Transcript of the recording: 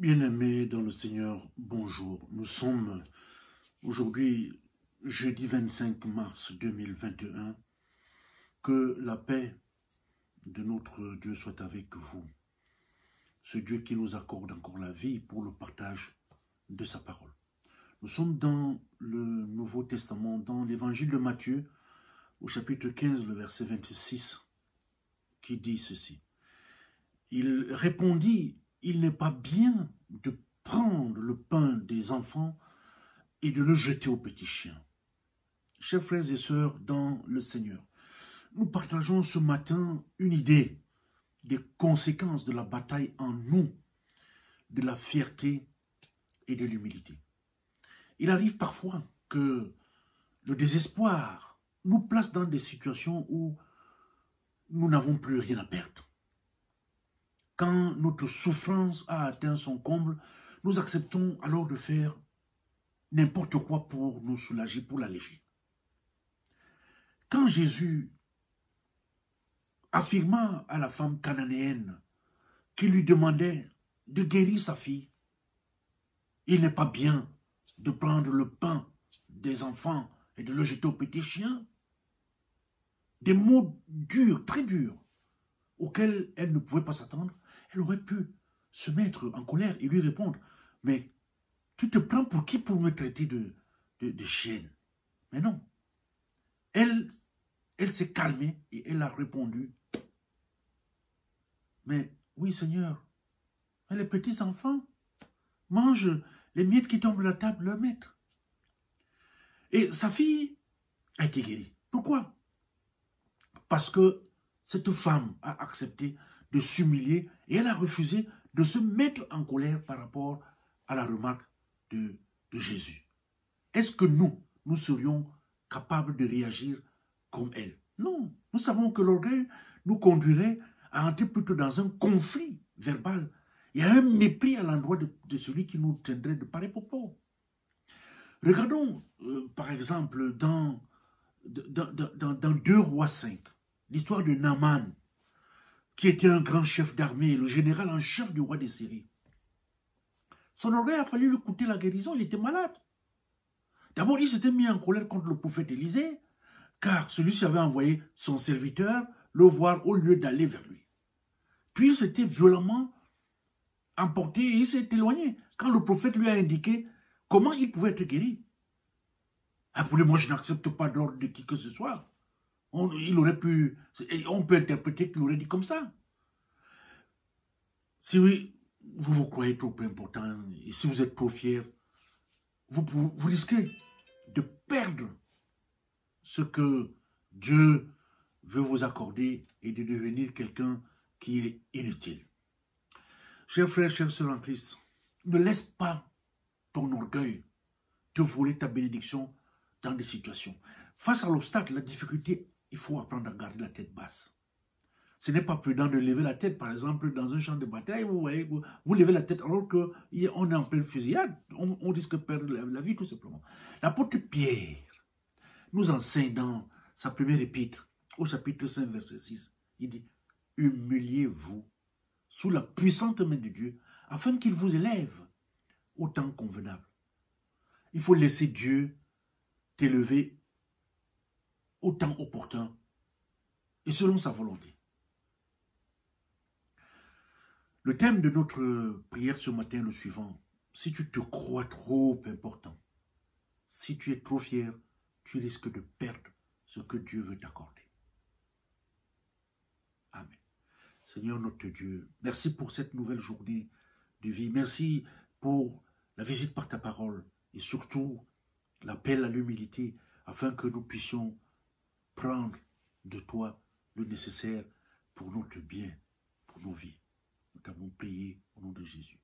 Bien-aimés dans le Seigneur, bonjour. Nous sommes aujourd'hui, jeudi 25 mars 2021. Que la paix de notre Dieu soit avec vous. Ce Dieu qui nous accorde encore la vie pour le partage de sa parole. Nous sommes dans le Nouveau Testament, dans l'évangile de Matthieu, au chapitre 15, le verset 26, qui dit ceci. Il répondit, il n'est pas bien de prendre le pain des enfants et de le jeter aux petits chiens. Chers frères et sœurs dans le Seigneur, nous partageons ce matin une idée des conséquences de la bataille en nous, de la fierté et de l'humilité. Il arrive parfois que le désespoir nous place dans des situations où nous n'avons plus rien à perdre. Quand notre souffrance a atteint son comble, nous acceptons alors de faire n'importe quoi pour nous soulager, pour l'alléger. Quand Jésus affirma à la femme cananéenne qui lui demandait de guérir sa fille, il n'est pas bien de prendre le pain des enfants et de le jeter aux petits chiens. Des mots durs, très durs, auxquels elle ne pouvait pas s'attendre. Elle aurait pu se mettre en colère et lui répondre, mais tu te prends pour qui pour me traiter de chienne? Mais non. Elle s'est calmée et elle a répondu, mais oui Seigneur, mais les petits enfants mangent les miettes qui tombent de la table de leur maître. Et sa fille a été guérie. Pourquoi? Parce que cette femme a accepté de s'humilier et elle a refusé de se mettre en colère par rapport à la remarque de Jésus. Est-ce que nous serions capables de réagir comme elle? Non. Nous savons que l'orgueil nous conduirait à entrer plutôt dans un conflit verbal et à un mépris à l'endroit de celui qui nous tiendrait de pareils propos. Regardons, par exemple, dans 2 Rois 5, l'histoire de Naaman, qui était un grand chef d'armée, le général en chef du roi de Syrie. Son orgueil a fallu lui coûter la guérison, il était malade. D'abord, il s'était mis en colère contre le prophète Élisée, car celui-ci avait envoyé son serviteur le voir au lieu d'aller vers lui. Puis il s'était violemment emporté et il s'est éloigné, quand le prophète lui a indiqué comment il pouvait être guéri. Après, moi, je n'accepte pas d'ordre de qui que ce soit. On peut interpréter qu'il aurait dit comme ça. Si vous croyez trop important, et si vous êtes trop fier, vous risquez de perdre ce que Dieu veut vous accorder et de devenir quelqu'un qui est inutile. Chers frères, chers sœurs en Christ, ne laisse pas ton orgueil te voler ta bénédiction dans des situations. Face à l'obstacle, la difficulté, il faut apprendre à garder la tête basse. Ce n'est pas prudent de lever la tête, par exemple, dans un champ de bataille, vous voyez, vous levez la tête alors qu'on est en pleine fusillade, on risque de perdre la vie tout simplement. L'apôtre Pierre nous enseigne dans sa première épître, au chapitre 5, verset 6, il dit, « Humiliez-vous sous la puissante main de Dieu, afin qu'il vous élève au temps convenable. » Il faut laisser Dieu t'élever au temps opportun et selon sa volonté. Le thème de notre prière ce matin est le suivant. Si tu te crois trop important, si tu es trop fier, tu risques de perdre ce que Dieu veut t'accorder. Amen. Seigneur notre Dieu, merci pour cette nouvelle journée de vie. Merci pour la visite par ta parole et surtout l'appel à l'humilité afin que nous puissions prendre de toi le nécessaire pour notre bien, pour nos vies. Nous t'avons prié au nom de Jésus.